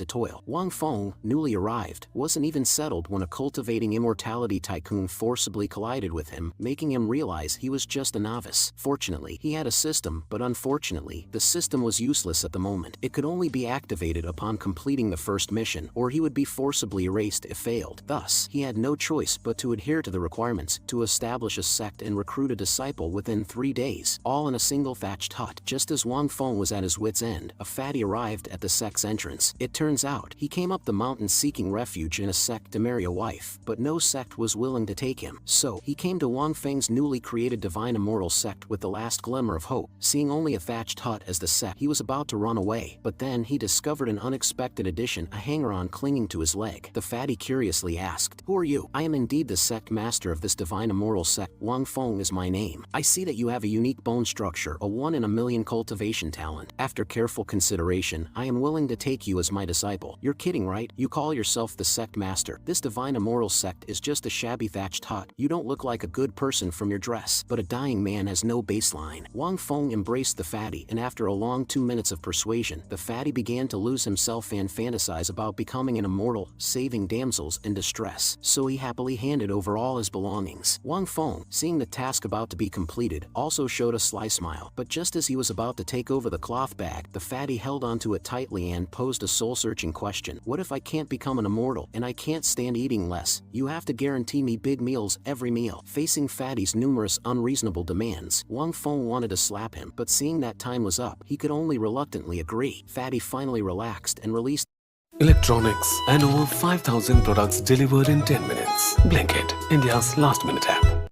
to toil. Wang Feng, newly arrived, wasn't even settled when a cultivating immortality tycoon forcibly collided with him, making him realize he was just a novice. Fortunately, he had a system, but unfortunately, the system was useless at the moment. It could only be activated upon completing the first mission, or he would be forcibly erased if failed. Thus, he had no choice but to adhere to the requirements, to establish a sect and recruit a disciple within 3 days, all in a single thatched hut. Just as Wang Feng was at his wit's end, a fatty arrived at the sect's entrance. It turns out, he came up the mountain seeking refuge in a sect to marry a wife, but no sect was willing to take him. So, he came to Wang Feng's newly created divine immortal sect with the last glimmer of hope. Seeing only a thatched hut as the sect, he was about to run away, but then he discovered an unexpected addition, a hanger-on clinging to his leg. The fatty curiously asked, "Who are you?" "I am indeed the sect master of this divine immortal sect. Wang Feng is my name. I see that you have a unique bone structure, a 1 in a million cultivation talent. After careful consideration, I am willing to take you as my disciple." "You're kidding, right? You call yourself the sect master. This divine immortal sect is just a shabby thatched hut. You don't look like a good person from your dress." But a dying man has no baseline. Wang Feng embraced the fatty, and after a long 2 minutes of persuasion, the fatty began to lose himself and fantasize about becoming an immortal, saving damsels in distress. So he happily handed over all his belongings. Wang Feng, seeing the task about to be completed, also showed a sly smile. But just as he was about to take over the cloth bag, the fatty held onto it tightly and posed a soul-searching question. "What if I can't become an immortal, and I can't stand eating less? You have to guarantee me big meals every meal." Facing fatty's numerous unreasonable demands, Wang Feng wanted to slap him, but seeing that time was up, he could only reluctantly agree. Fatty finally relaxed and released Electronics and over 5,000 products delivered in 10 minutes. Blinkit, India's last-minute app.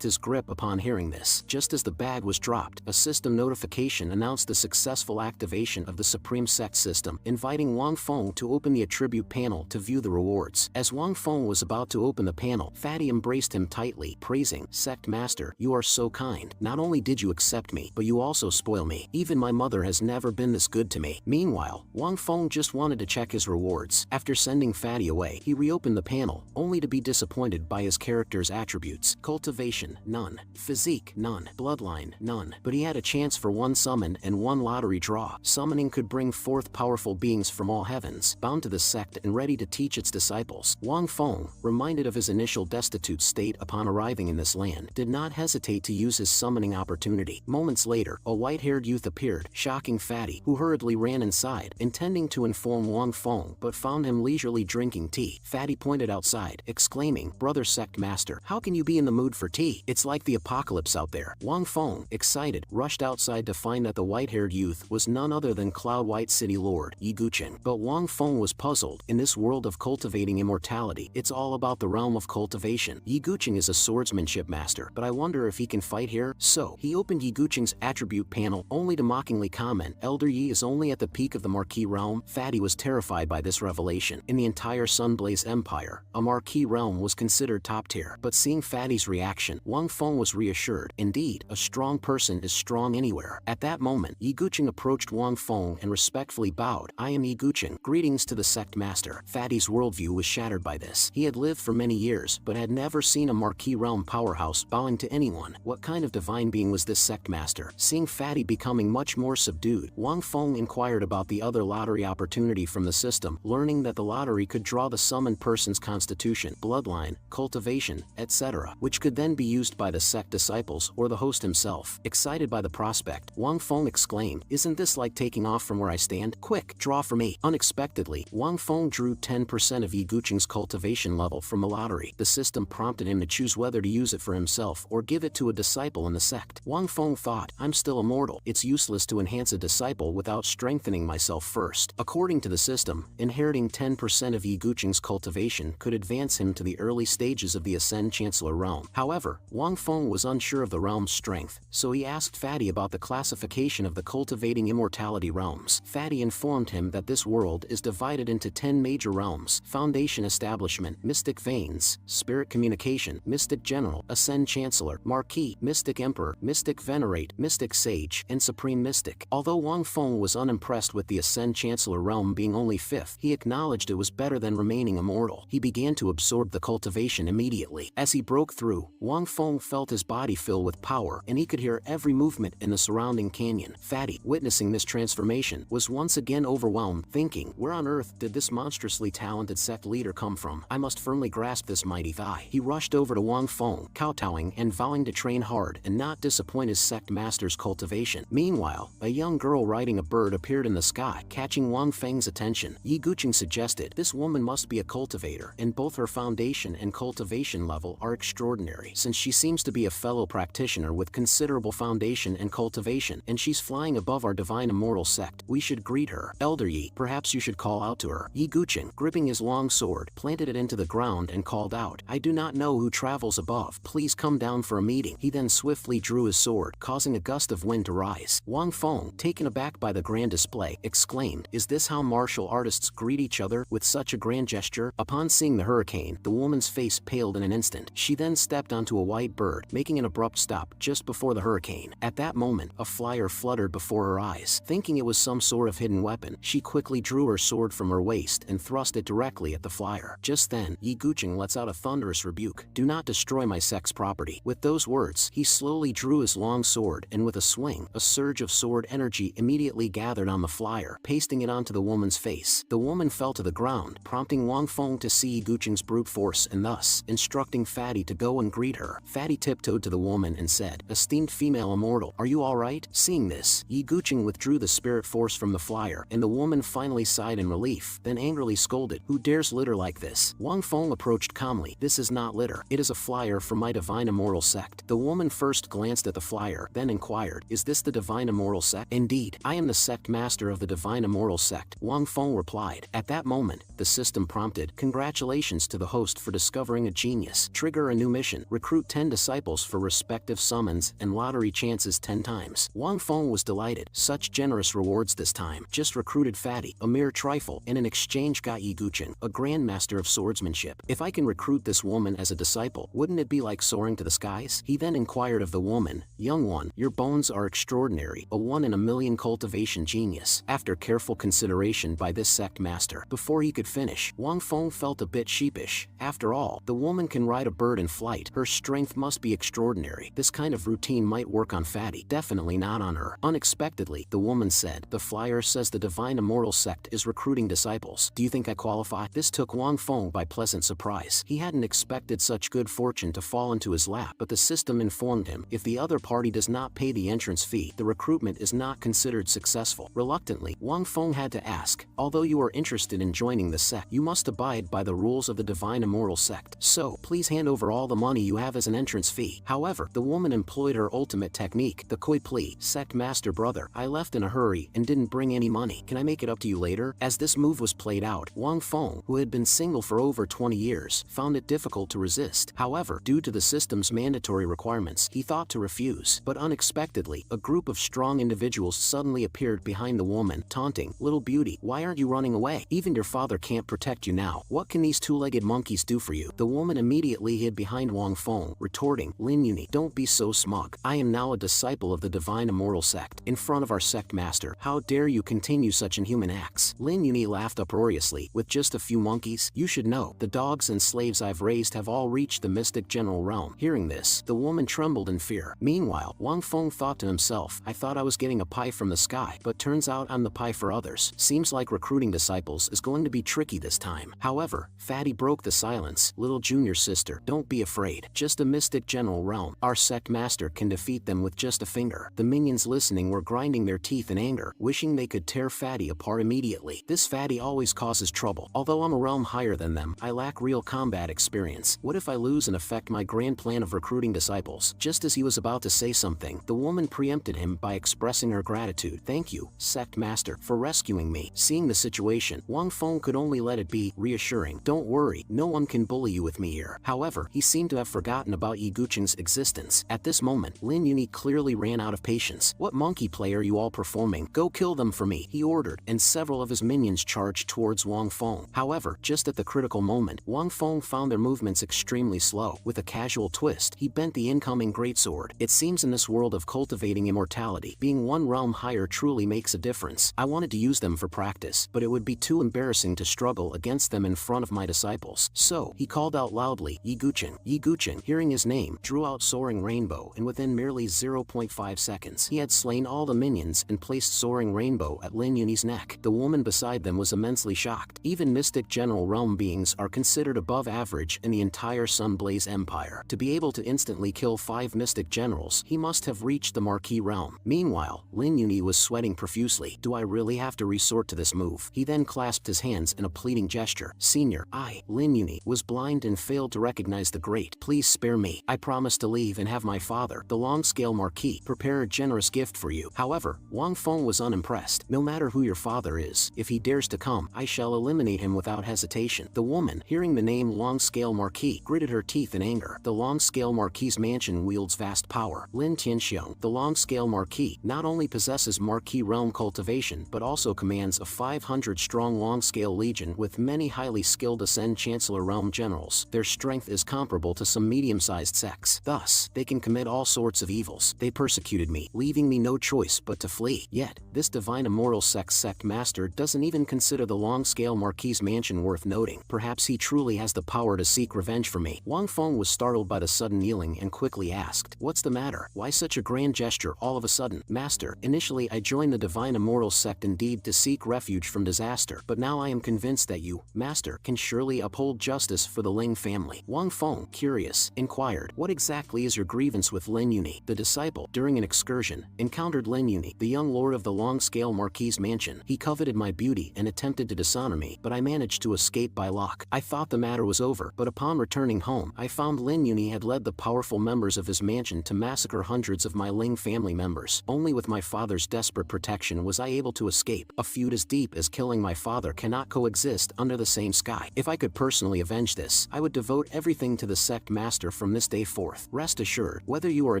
his grip upon hearing this. Just as the bag was dropped, a system notification announced the successful activation of the Supreme Sect system, inviting Wang Feng to open the attribute panel to view the rewards. As Wang Feng was about to open the panel, Fatty embraced him tightly, praising, "Sect Master, you are so kind. Not only did you accept me, but you also spoil me. Even my mother has never been this good to me." Meanwhile, Wang Feng just wanted to check his rewards. After sending Fatty away, he reopened the panel, only to be disappointed by his character's attributes. Cultivation, none. Physique, none. Bloodline, none. But he had a chance for 1 summon and 1 lottery draw. Summoning could bring forth powerful beings from all heavens, bound to the sect and ready to teach its disciples. Wang Feng, reminded of his initial destitute state upon arriving in this land, did not hesitate to use his summoning opportunity. Moments later, a white-haired youth appeared, shocking Fatty, who hurriedly ran inside, intending to inform Wang Feng, but found him leisurely drinking tea. Fatty pointed outside, exclaiming, "Brother Sect Master, how can you be in the mood for tea? It's like the apocalypse out there." Wang Feng, excited, rushed outside to find that the white-haired youth was none other than Cloud White City Lord, Yi Guqing. But Wang Feng was puzzled. In this world of cultivating immortality, it's all about the realm of cultivation. Yi Guqing is a swordsmanship master, but I wonder if he can fight here? So, he opened Yi Guqing's attribute panel, only to mockingly comment, "Elder Yi is only at the peak of the Marquis realm." Fatty was terrified by this revelation. In the entire Sunblaze Empire, a Marquis realm was considered top tier. But seeing Fatty's reaction, Wang Feng was reassured. Indeed, a strong person is strong anywhere. At that moment, Yi Guqing approached Wang Feng and respectfully bowed. "I am Yi Guqing. Greetings to the Sect Master." Fatty's worldview was shattered by this. He had lived for many years, but had never seen a Marquis realm powerhouse bowing to anyone. What kind of divine being was this Sect Master? Seeing Fatty becoming much more subdued, Wang Feng inquired about the other lottery opportunity from the system, learning that the lottery could draw the summoned person's constitution, bloodline, cultivation, etc., which could then be used by the sect disciples or the host himself. Excited by the prospect, Wang Feng exclaimed, "Isn't this like taking off from where I stand? Quick, draw for me." Unexpectedly, Wang Feng drew 10% of Yi Guqing's cultivation level from the lottery. The system prompted him to choose whether to use it for himself or give it to a disciple in the sect. Wang Feng thought, "I'm still immortal. It's useless to enhance a disciple without strengthening myself first." According to the system, inheriting 10% of Yi Guqing's cultivation could advance him to the early stages of the Ascend Chancellor realm. However, Wang Feng was unsure of the realm's strength, so he asked Fatty about the classification of the cultivating immortality realms. Fatty informed him that this world is divided into 10 major realms: Foundation Establishment, Mystic Veins, Spirit Communication, Mystic General, Ascend Chancellor, Marquis, Mystic Emperor, Mystic Venerate, Mystic Sage, and Supreme Mystic. Although Wang Feng was unimpressed with the Ascend Chancellor realm being only 5th, he acknowledged it was better than remaining immortal. He began to absorb the cultivation immediately. As he broke through, Wang Feng felt his body fill with power and he could hear every movement in the surrounding canyon. Fatty, witnessing this transformation, was once again overwhelmed, thinking, where on earth did this monstrously talented sect leader come from? I must firmly grasp this mighty thigh. He rushed over to Wang Feng, kowtowing and vowing to train hard and not disappoint his sect master's cultivation. Meanwhile, a young girl riding a bird appeared in the sky, catching Wang Feng's attention. Yi Guqing suggested, this woman must be a cultivator, and both her foundation and cultivation level are extraordinary, since she seems to be a fellow practitioner with considerable foundation and cultivation, and she's flying above our divine immortal sect. We should greet her. Elder Yi, perhaps you should call out to her. Yi Guqing, gripping his long sword, planted it into the ground and called out, I do not know who travels above. Please come down for a meeting. He then swiftly drew his sword, causing a gust of wind to rise. Wang Feng, taken aback by the grand display, exclaimed, is this how martial artists greet each other, with such a grand gesture? Upon seeing the hurricane, the woman's face paled in an instant. She then stepped onto a white bird, making an abrupt stop just before the hurricane. At that moment, a flyer fluttered before her eyes. Thinking it was some sort of hidden weapon, she quickly drew her sword from her waist and thrust it directly at the flyer. Just then, Yi Guqing lets out a thunderous rebuke. Do not destroy my sect's property. With those words, he slowly drew his long sword, and with a swing, a surge of sword energy immediately gathered on the flyer, pasting it onto the woman's face. The woman fell to the ground, prompting Wang Feng to see Yi Guqing's brute force and thus instructing Fatty to go and greet her. Fatty tiptoed to the woman and said, esteemed female immortal, are you alright? Seeing this, Yi Guqing withdrew the spirit force from the flyer, and the woman finally sighed in relief, then angrily scolded, who dares litter like this? Wang Feng approached calmly, this is not litter, it is a flyer from my divine immortal sect. The woman first glanced at the flyer, then inquired, is this the divine immortal sect? Indeed, I am the sect master of the divine immortal sect, Wang Feng replied. At that moment, the system prompted, congratulations to the host for discovering a genius. Trigger a new mission, recruit 10 disciples for respective summons and lottery chances 10 times. Wang Feng was delighted, such generous rewards this time. Just recruited Fatty, a mere trifle, and in exchange got Yi Guqing, a grandmaster of swordsmanship. If I can recruit this woman as a disciple, wouldn't it be like soaring to the skies? He then inquired of the woman, young one, your bones are extraordinary, a 1 in a million cultivation genius. After careful consideration by this sect master, before he could finish, Wang Feng felt a bit sheepish. After all, the woman can ride a bird in flight. Her strength must be extraordinary. This kind of routine might work on Fatty, definitely not on her. Unexpectedly, the woman said, the flyer says the divine immortal sect is recruiting disciples. Do you think I qualify? This took Wang Feng by pleasant surprise. He hadn't expected such good fortune to fall into his lap, but the system informed him, if the other party does not pay the entrance fee, the recruitment is not considered successful. Reluctantly, Wang Feng had to ask, although you are interested in joining the sect, you must abide by the rules of the divine immortal sect. So, please hand over all the money you have as an entrance fee. However, the woman employed her ultimate technique, the koi plea. Sect master brother, I left in a hurry and didn't bring any money. Can I make it up to you later? As this move was played out, Wang Feng, who had been single for over 20 years, found it difficult to resist. However, due to the system's mandatory requirements, he thought to refuse. But unexpectedly, a group of strong individuals suddenly appeared behind the woman, taunting, little beauty, why aren't you running away? Even your father can't protect you now. What can these two-legged monkeys do for you? The woman immediately hid behind Wang Feng, retorting, Lin Yuni, don't be so smug. I am now a disciple of the divine immortal sect. In front of our sect master, how dare you continue such inhuman acts? Lin Yuni laughed uproariously, with just a few monkeys? You should know, the dogs and slaves I've raised have all reached the mystic general realm. Hearing this, the woman trembled in fear. Meanwhile, Wang Feng thought to himself, I thought I was getting a pie from the sky, but turns out I'm the pie for others. Seems like recruiting disciples is going to be tricky this time. However, Fatty broke the silence. Little junior sister, don't be afraid. Just a mystic general realm. Our sect master can defeat them with just a finger. The minions listening were grinding their teeth in anger, wishing they could tear Fatty apart immediately. This Fatty always causes trouble. Although I'm a realm higher than them, I lack real combat experience. What if I lose and affect my grand plan of recruiting disciples? Just as he was about to say something, the woman preempted him by expressing her gratitude. Thank you, sect master, for rescuing me. Seeing the situation, Wang Feng could only let it be, reassuring, don't worry, no one can bully you with me here. However, he seemed to have forgotten about Yi Guqing's existence. At this moment, Lin Yuni clearly ran out of patience. What monkey play are you all performing? Go kill them for me, he ordered, and several of his minions charged towards Wang Feng. However, just at the critical moment, Wang Feng found their movements extremely slow. With a casual twist, he bent the incoming greatsword. It seems in this world of cultivating immortality, being one realm higher truly makes a difference. I wanted to use them for practice, but it would be too embarrassing to struggle against them in front of my disciples. So, he called out loudly, Yi Guqing. Yi Guqing, hearing Hearing his name, drew out Soaring Rainbow, and within merely 0.5 seconds, he had slain all the minions and placed Soaring Rainbow at Lin Yunyi's neck. The woman beside them was immensely shocked. Even Mystic General Realm beings are considered above average in the entire Sunblaze Empire. To be able to instantly kill 5 Mystic Generals, he must have reached the Marquis Realm. Meanwhile, Lin Yunyi was sweating profusely. Do I really have to resort to this move? He then clasped his hands in a pleading gesture. Senior, Lin Yunyi, was blind and failed to recognize the great. Please spare me. I promise to leave and have my father, the Long-Scale Marquis, prepare a generous gift for you. However, Wang Feng was unimpressed. No matter who your father is, if he dares to come, I shall eliminate him without hesitation. The woman, hearing the name Long-Scale Marquis, gritted her teeth in anger. The Long-Scale Marquis's mansion wields vast power. Lin Tianxiong, the Long-Scale Marquis, not only possesses Marquis realm cultivation but also commands a 500-strong Long-Scale legion with many highly skilled Ascend Chancellor realm generals. Their strength is comparable to some medium-sized sects. Thus, they can commit all sorts of evils. They persecuted me, leaving me no choice but to flee. Yet, this divine immortal sect master doesn't even consider the Long-Scale Marquis's mansion worth noting. Perhaps he truly has the power to seek revenge for me. Wang Feng was startled by the sudden kneeling and quickly asked, "What's the matter? Why such a grand gesture all of a sudden?" "Master, initially I joined the divine immortal sect indeed to seek refuge from disaster, but now I am convinced that you, Master, can surely uphold justice for the Ling family." Wang Feng, curious, inquired, "What exactly is your grievance with Lin Yunyi?" The disciple, during an excursion, encountered Lin Yunyi, the young lord of the Long-Scale Marquis's mansion. He coveted my beauty and attempted to dishonor me, but I managed to escape by luck. I thought the matter was over, but upon returning home, I found Lin Yunyi had led the powerful members of his mansion to massacre hundreds of my Ling family members. Only with my father's desperate protection was I able to escape. A feud as deep as killing my father cannot coexist under the same sky. If I could personally avenge this, I would devote everything to the sect master from this day forth. Rest assured, whether you are a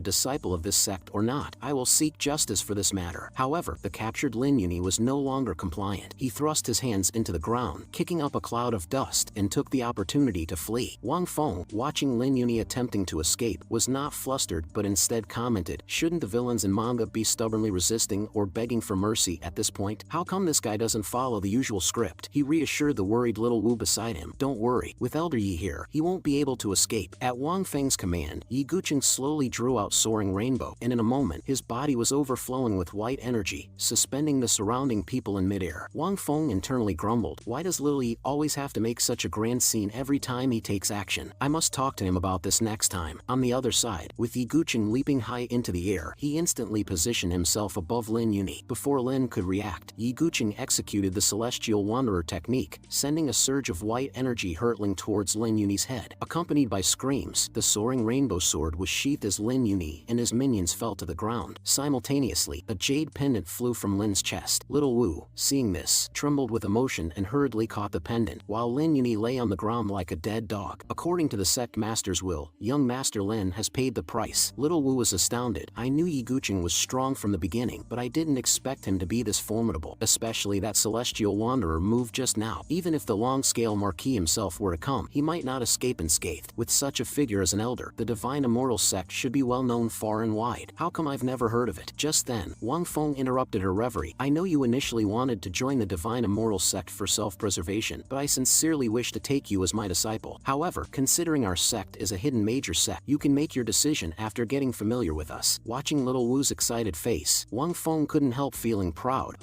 disciple of this sect or not, I will seek justice for this matter. However, the captured Lin Yunyi was no longer compliant. He thrust his hands into the ground, kicking up a cloud of dust, and took the opportunity to flee. Wang Feng, watching Lin Yunyi attempting to escape, was not flustered but instead commented, "Shouldn't the villains in manga be stubbornly resisting or begging for mercy at this point? How come this guy doesn't follow the usual script?" He reassured the worried little Wu beside him. "Don't worry, with Elder Yi here, he won't be able to escape." At Wang Feng's command, Yi Guqing slowly drew out Soaring Rainbow, and in a moment, his body was overflowing with white energy, suspending the surrounding people in midair. Wang Feng internally grumbled, "Why does Little Yi always have to make such a grand scene every time he takes action? I must talk to him about this next time." On the other side, with Yi Guqing leaping high into the air, he instantly positioned himself above Lin Yunyi. Before Lin could react, Yi Guqing executed the Celestial Wanderer technique, sending a surge of white energy hurtling towards Lin Yunyi's head. Accompanied by screams, the Soaring Rainbow sword was sheathed as Lin Yunyi and his minions fell to the ground. Simultaneously, a jade pendant flew from Lin's chest. Little Wu, seeing this, trembled with emotion and hurriedly caught the pendant, while Lin Yunyi lay on the ground like a dead dog. According to the sect master's will, young Master Lin has paid the price. Little Wu was astounded. "I knew Yi Guqing was strong from the beginning, but I didn't expect him to be this formidable, especially that Celestial Wanderer moved just now. Even if the Long-Scale Marquis himself were to come, he might not escape unscathed. With such a figure as an elder, the divine immortal sect should be well known far and wide. How come I've never heard of it?" Just then, Wang Feng interrupted her reverie. "I know you initially wanted to join the divine immortal sect for self-preservation, but I sincerely wish to take you as my disciple. However, considering our sect is a hidden major sect, you can make your decision after getting familiar with us." Watching Little Wu's excited face, Wang Feng couldn't help feeling proud.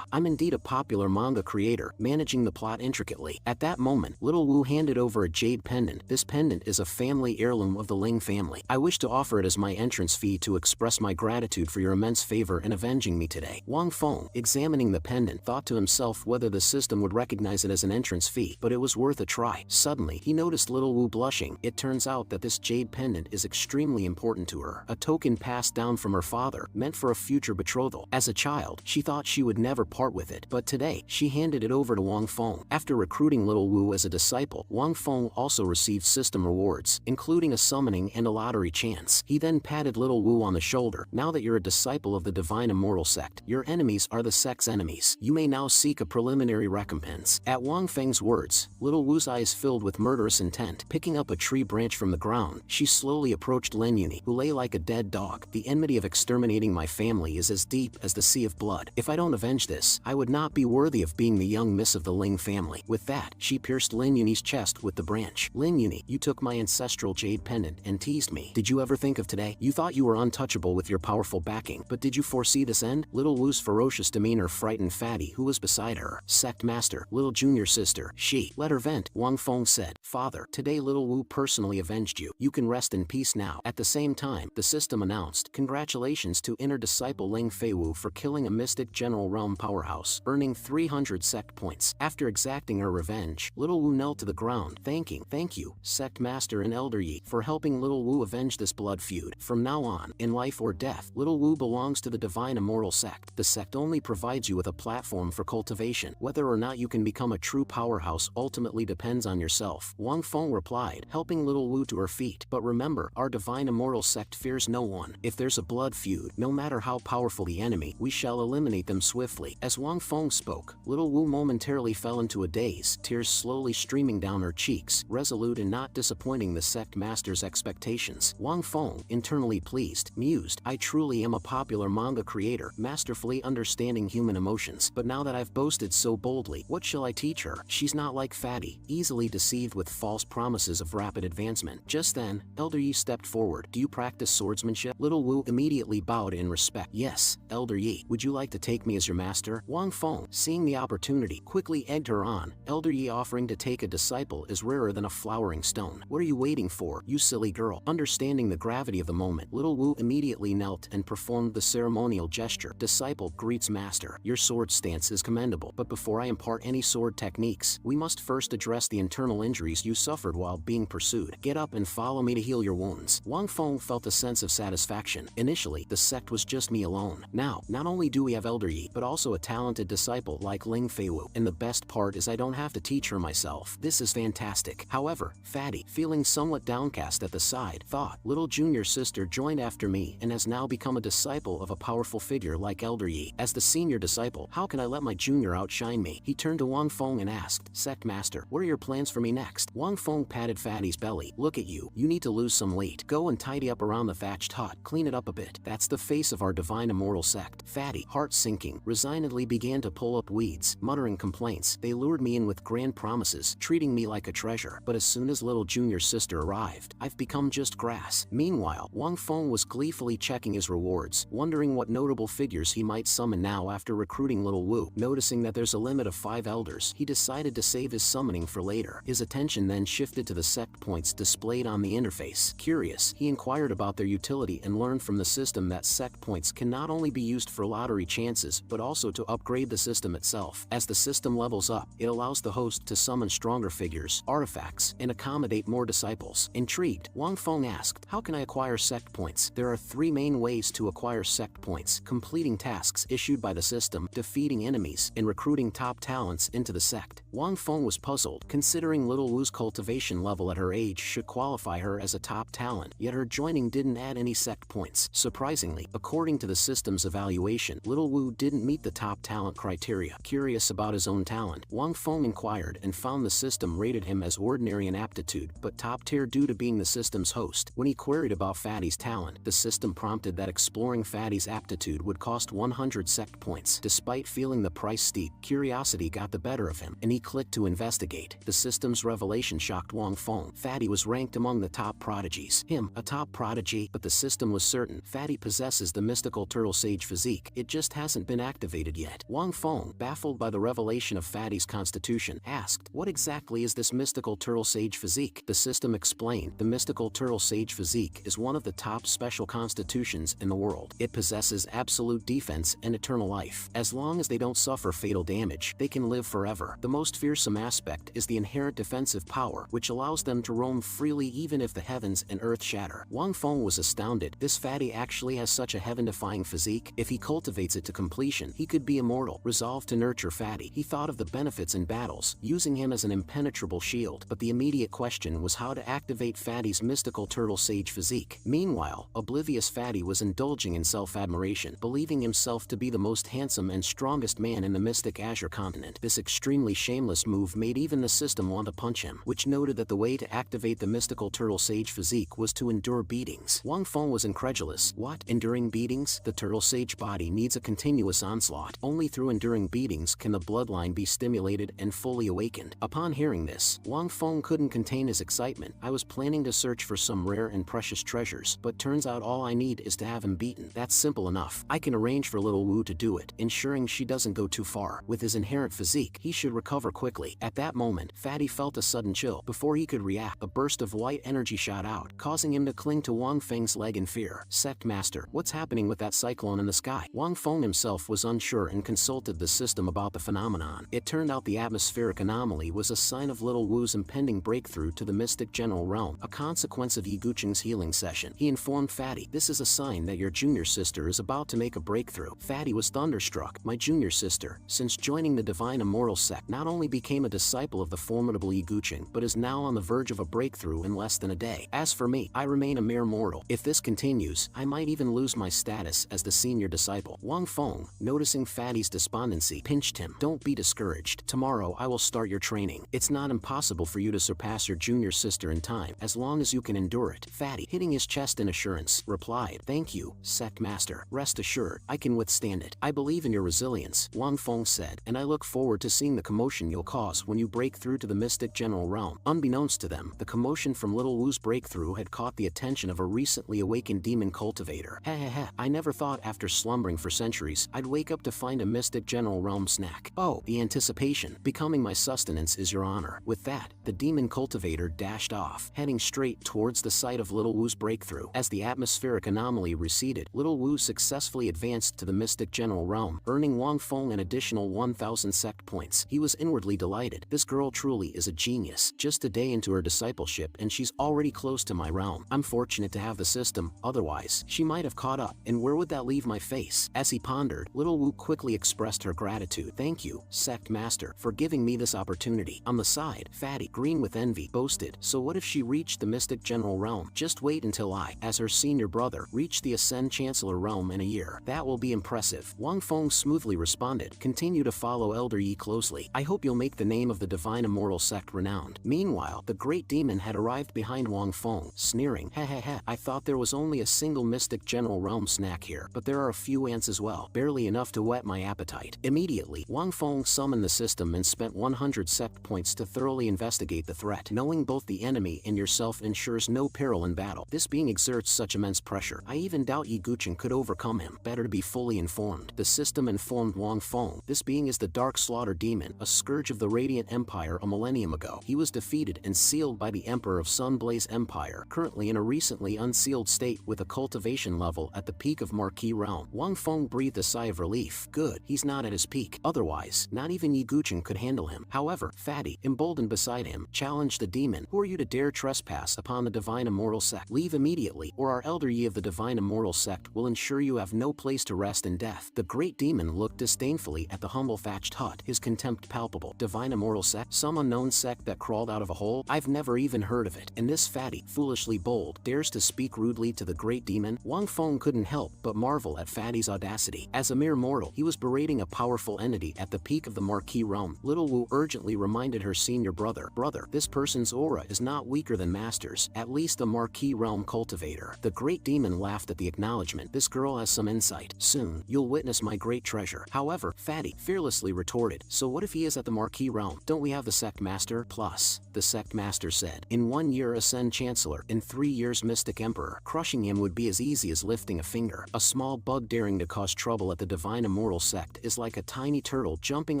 I'm indeed a popular manga creator, managing the plot intricately. At that moment, Little Wu handed over a jade pendant. "This pendant is a family heirloom of the Ling family. I wish to offer it as my entrance fee to express my gratitude for your immense favor in avenging me today." Wang Feng, examining the pendant, thought to himself whether the system would recognize it as an entrance fee, but it was worth a try. Suddenly, he noticed Little Wu blushing. It turns out that this jade pendant is extremely important to her, a token passed down from her father, meant for a future betrothal. As a child, she thought she would never part with it, but today, she handed it over to Wang Feng. After recruiting Little Wu as a disciple, Wang Feng also received system rewards, including a summoning and a lottery chance. He then patted Little Wu on the shoulder. "Now that you're a disciple of the divine immortal sect, your enemies are the sect's enemies. You may now seek a preliminary recompense." At Wang Feng's words, Little Wu's eyes filled with murderous intent. Picking up a tree branch from the ground, she slowly approached Lin Yunyi, who lay like a dead dog. "The enmity of exterminating my family is as deep as the sea of blood. If I don't avenge this, I would not be worthy of being the young miss of the Ling family." With that, she pierced Lin Yunyi's chest with the branch. "Lin Yunyi, you took my ancestral jade jade pendant and teased me. Did you ever think of today? You thought you were untouchable with your powerful backing, but did you foresee this end? Little Wu's ferocious demeanor frightened Fatty, who was beside her. Sect Master, little junior sister, she. Let her vent, Wang Feng said. Father, today Little Wu personally avenged you. You can rest in peace now. At the same time, the system announced, congratulations to inner disciple Ling Feiwu for killing a mystic general realm powerhouse, earning 300 sect points. After exacting her revenge, Little Wu knelt to the ground, thank you, Sect Master and Elder Yi, for helping Little Wu avenge this blood feud. From now on, in life or death, Little Wu belongs to the Divine Immortal Sect. The sect only provides you with a platform for cultivation. Whether or not you can become a true powerhouse ultimately depends on yourself, Wang Feng replied, helping Little Wu to her feet. But remember, our Divine Immortal Sect fears no one. If there's a blood feud, no matter how powerful the enemy, we shall eliminate them swiftly. As Wang Feng spoke, Little Wu momentarily fell into a daze, tears slowly streaming down her cheeks, resolute in not disappointing the sect master's expectations. Wang Feng, internally pleased, mused, I truly am a popular manga creator, masterfully understanding human emotions. But now that I've boasted so boldly, what shall I teach her? She's not like Fatty, easily deceived with false promises of rapid advancement. Just then, Elder Yi stepped forward. Do you practice swordsmanship? Little Wu immediately bowed in respect. Yes, Elder Yi. Would you like to take me as your master? Wang Feng, seeing the opportunity, quickly egged her on. Elder Yi offering to take a disciple is rarer than a flowering stone. What are you waiting for, you silly girl? Understanding the gravity of the moment, Little Wu immediately knelt and performed the ceremonial gesture. Disciple greets master. Your sword stance is commendable, but before I impart any sword techniques, we must first address the internal injuries you suffered while being pursued. Get up and follow me to heal your wounds. Wang Feng felt a sense of satisfaction. Initially, the sect was just me alone. Now, not only do we have Elder Yi, but also a talented disciple like Ling Feiwu. And the best part is I don't have to teach her myself. This is fantastic. However, Fatty, feeling somewhat downcast at the side, thought, little junior sister joined after me and has now become a disciple of a powerful figure like Elder Yi. As the senior disciple, how can I let my junior outshine me? He turned to Wang Feng and asked, Sect Master, what are your plans for me next? Wang Feng patted Fatty's belly. Look at you. You need to lose some weight. Go and tidy up around the thatched hut. Clean it up a bit. That's the face of our Divine Immortal Sect. Fatty, heart sinking, resignedly began to pull up weeds, muttering complaints. They lured me in with grand promises, treating me like a treasure. But as soon as little junior sister arrived, I've become just grass. Meanwhile, Wang Feng was gleefully checking his rewards, wondering what notable figures he might summon now after recruiting Little Wu. Noticing that there's a limit of 5 elders, he decided to save his summoning for later. His attention then shifted to the sect points displayed on the interface. Curious, he inquired about their utility and learned from the system that sect points can not only be used for lottery chances, but also to upgrade the system itself. As the system levels up, it allows the host to summon stronger figures, artifacts, and accommodate more disciples. Intrigued, Wang Feng asked, how can I acquire sect points? There are 3 main ways to acquire sect points: completing tasks issued by the system, defeating enemies, and recruiting top talents into the sect. Wang Feng was puzzled, considering Little Wu's cultivation level at her age should qualify her as a top talent, yet her joining didn't add any sect points. Surprisingly, according to the system's evaluation, Little Wu didn't meet the top talent criteria. Curious about his own talent, Wang Feng inquired and found the system rated him as ordinary in aptitude, but top tier due to being the system's host. When he queried about Fatty's talent, the system prompted that exploring Fatty's aptitude would cost 100 sect points. Despite feeling the price steep, curiosity got the better of him, and he clicked to investigate. The system's revelation shocked Wang Feng. Fatty was ranked among the top prodigies. Him, a top prodigy, but the system was certain Fatty possesses the mystical turtle sage physique. It just hasn't been activated yet. Wang Feng, baffled by the revelation of Fatty's constitution, asked, what exactly is this mystical turtle sage physique? The system explained, the mystical turtle sage physique is one of the top special constitutions in the world. It possesses absolute defense and eternal life. As long as they don't suffer fatal damage, they can live forever. The most fearsome aspect is the inherent defensive power, which allows them to roam freely even if the heavens and earth shatter. Wang Feng was astounded. This Fatty actually has such a heaven-defying physique. If he cultivates it to completion, he could be immortal. Resolved to nurture Fatty, he thought of the benefits in battles, using him as an impenetrable shield. But the immediate question was how to activate Fatty's mystical turtle sage physique. Meanwhile, oblivious Fatty was indulging in self-admiration, believing himself to be the most handsome and strongest man in the mystic Azure continent. This extremely shameless move made even the system want to punch him, which noted that the way to activate the mystical turtle sage physique was to endure beatings. Wang Feng was incredulous. What? Enduring beatings? The turtle sage body needs a continuous onslaught. Only through enduring beatings can the bloodline be stimulated and fully awakened. Upon hearing this, Wang Feng couldn't contain his excitement. I was planning planning to search for some rare and precious treasures, but turns out all I need is to have him beaten. That's simple enough. I can arrange for little Wu to do it, ensuring she doesn't go too far. With his inherent physique, he should recover quickly. At that moment, Fatty felt a sudden chill. Before he could react, a burst of white energy shot out, causing him to cling to Wang Feng's leg in fear. Sect Master, what's happening with that cyclone in the sky? Wang Feng himself was unsure and consulted the system about the phenomenon. It turned out the atmospheric anomaly was a sign of little Wu's impending breakthrough to the mystic general realm, a consequence of Yi Guqing's healing session. He informed Fatty, this is a sign that your junior sister is about to make a breakthrough. Fatty was thunderstruck. My junior sister, since joining the Divine Immortal Sect, not only became a disciple of the formidable Yi Guqing, but is now on the verge of a breakthrough in less than a day. As for me, I remain a mere mortal. If this continues, I might even lose my status as the senior disciple. Wang Feng, noticing Fatty's despondency, pinched him. Don't be discouraged. Tomorrow I will start your training. It's not impossible for you to surpass your junior sister in time, as long as you can endure it. Fatty, hitting his chest in assurance, replied, thank you, Sect Master. Rest assured, I can withstand it. I believe in your resilience, Wang Feng said, and I look forward to seeing the commotion you'll cause when you break through to the mystic general realm. Unbeknownst to them, the commotion from little Wu's breakthrough had caught the attention of a recently awakened demon cultivator. Heh, I never thought after slumbering for centuries, I'd wake up to find a mystic general realm snack. Oh, the anticipation. Becoming my sustenance is your honor. With that, the demon cultivator dashed off, heading straight towards the site of little Wu's breakthrough. As the atmospheric anomaly receded, little Wu successfully advanced to the mystic general realm, earning Wang Feng an additional 1,000 sect points. He was inwardly delighted. This girl truly is a genius. Just a day into her discipleship and she's already close to my realm. I'm fortunate to have the system, otherwise, she might have caught up, and where would that leave my face? As he pondered, little Wu quickly expressed her gratitude. Thank you, Sect Master, for giving me this opportunity. On the side, Fatty, green with envy, boasted, so what if she reached the mystic general realm? Just wait until I, as her senior brother, reach the Ascend Chancellor realm in a year. That will be impressive. Wang Feng smoothly responded, continue to follow Elder Yi closely. I hope you'll make the name of the Divine Immortal Sect renowned. Meanwhile, the great demon had arrived behind Wang Feng, sneering, heh, I thought there was only a single mystic general realm snack here, but there are a few ants as well, barely enough to whet my appetite. Immediately, Wang Feng summoned the system and spent 100 sect points to thoroughly investigate the threat. Knowing both the enemy and yourself ensures no peril in battle. This being exerts such immense pressure, I even doubt Yi Guqing could overcome him. Better to be fully informed. The system informed Wang Feng. This being is the Dark Slaughter Demon, a scourge of the Radiant Empire a millennium ago. He was defeated and sealed by the Emperor of Sunblaze Empire, currently in a recently unsealed state with a cultivation level at the peak of Marquis Realm. Wang Feng breathed a sigh of relief. Good, he's not at his peak. Otherwise, not even Yi Guqing could handle him. However, Fatty, emboldened beside him, challenged the demon. Who are you to dare trespass upon the Divine Immortal Sect? Leave immediately, or our Elder Yi of the Divine Immortal Sect will ensure you have no place to rest in death. The great demon looked disdainfully at the humble thatched hut, his contempt palpable. Divine Immortal Sect? Some unknown sect that crawled out of a hole? I've never even heard of it. And this Fatty, foolishly bold, dares to speak rudely to the great demon? Wang Feng couldn't help but marvel at Fatty's audacity. As a mere mortal, he was berating a powerful entity at the peak of the Marquis Realm. Little Wu urgently reminded her senior brother, this person's aura is not weaker than Master's, at least a Marquis Realm cultivator. The great demon laughed at the acknowledgement. This girl has some insight. Soon, you'll witness my great treasure. However, Fatty fearlessly retorted, so what if he is at the Marquis Realm? Don't we have the Sect Master? Plus, the Sect Master said, in 1 year Ascend Chancellor, in 3 years Mystic Emperor. Crushing him would be as easy as lifting a finger. A small bug daring to cause trouble at the Divine Immortal Sect is like a tiny turtle jumping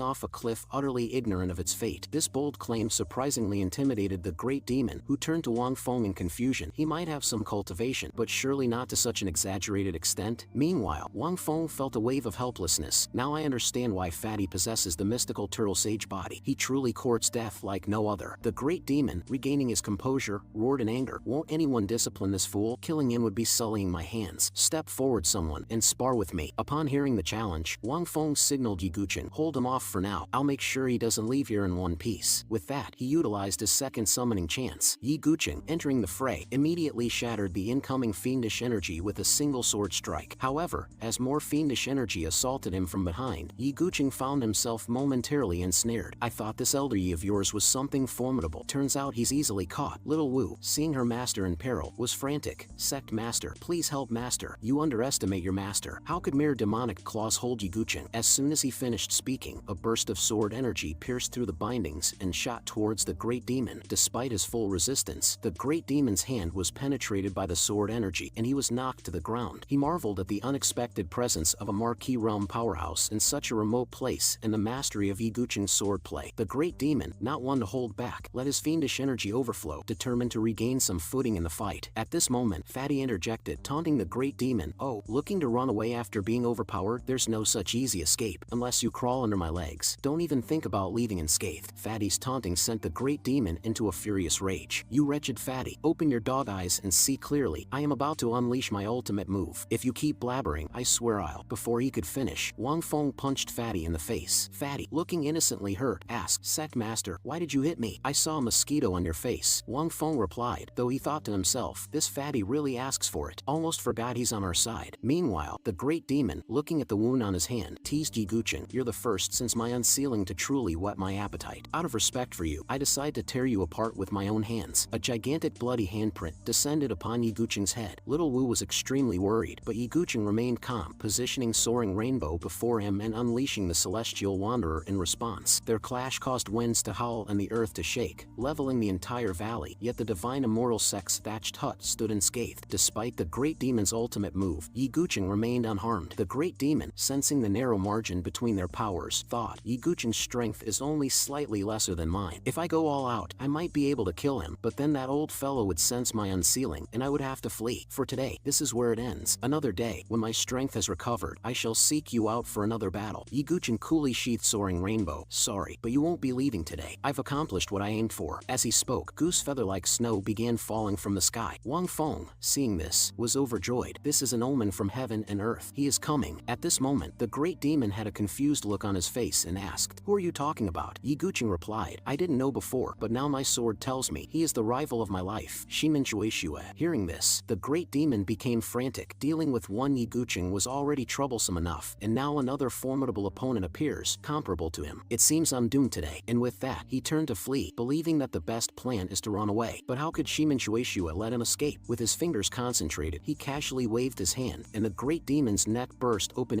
off a cliff utterly ignorant of its fate. This bold claim surprisingly intimidated the great demon, who turned to Wang Feng in confusion. He might have some cultivation, but surely not to such an exaggerated extent. Meanwhile, Wang Feng felt a wave of helplessness. Now I understand why Fatty possesses the mystical turtle sage body. He truly courts death like no other. The great demon, regaining his composure, roared in anger. Won't anyone discipline this fool? Killing him would be sullying my hands. Step forward someone and spar with me. Upon hearing the challenge, Wang Feng signaled Yi Guqing, hold him off for now. I'll make sure he doesn't leave here in one piece. With that, he utilized his second summoning chance. Yi Guqing, entering the fray, immediately shattered the incoming fiendish energy with a single sword strike. However, as more fiendish energy assaulted him from behind, Yi Guqing found himself momentarily ensnared. I thought this Elder Yi of yours was something formidable. Turns out he's easily caught. Little Wu, seeing her master in peril, was frantic. Sect Master, please help Master. You underestimate your master. How could mere demonic claws hold Yi Guqing? As soon as he finished speaking, a burst of sword energy pierced through the bindings and shot towards the great demon. Despite his full resistance, distance, the great demon's hand was penetrated by the sword energy and he was knocked to the ground. He marveled at the unexpected presence of a marquee realm powerhouse in such a remote place and the mastery of Igucheng's swordplay. The great demon, not one to hold back, let his fiendish energy overflow, determined to regain some footing in the fight. At this moment, Fatty interjected, taunting the great demon, "Oh, looking to run away after being overpowered? There's no such easy escape, unless you crawl under my legs. Don't even think about leaving unscathed." Fatty's taunting sent the great demon into a furious rage. "You wretched Fatty, open your dog eyes and see clearly. I am about to unleash my ultimate move. If you keep blabbering, I swear I'll..." Before he could finish, Wang Feng punched Fatty in the face. Fatty, looking innocently hurt, asked, "Sect Master, why did you hit me? I saw a mosquito on your face." Wang Feng replied, though he thought to himself, "This Fatty really asks for it. Almost forgot he's on our side." Meanwhile, the great demon, looking at the wound on his hand, teased Igucheng, "You're the first since my unsealing to truly whet my appetite. Out of respect for you, I decide to tear you apart with my own hands." A gigantic bloody handprint descended upon Igucheng's head. Little Wu was extremely worried, but Igucheng remained calm, positioning Soaring Rainbow before him and unleashing the Celestial Wanderer in response. Their clash caused winds to howl and the earth to shake, leveling the entire valley, yet the divine immortal Sect's thatched hut stood unscathed. Despite the great demon's ultimate move, Igucheng remained unharmed. The great demon, sensing the narrow margin between their powers, thought, "Igucheng's strength is only slightly lesser than mine. If I go all out, I might be able to kill him, but then that old fellow would sense my unsealing, and I would have to flee. For today, this is where it ends. Another day, when my strength has recovered, I shall seek you out for another battle." Igucheng coolly sheathed Soaring Rainbow. "Sorry, but you won't be leaving today. I've accomplished what I aimed for." As he spoke, goose feather-like snow began falling from the sky. Wang Feng, seeing this, was overjoyed. "This is an omen from heaven and earth. He is coming." At this moment, the great demon had a confused look on his face and asked, "Who are you talking about?" Igucheng replied, "I didn't know before, but now my sword tells me he is the rival of my life, Shimin Shueishue." Hearing this, the great demon became frantic. Dealing with one Igucheng was already troublesome enough, and now another formidable opponent appears, comparable to him. "It seems I'm doomed today." And with that, he turned to flee, believing that the best plan is to run away. But how could Shimin Shueishue let him escape? With his fingers concentrated, he casually waved his hand, and the great demon's neck burst open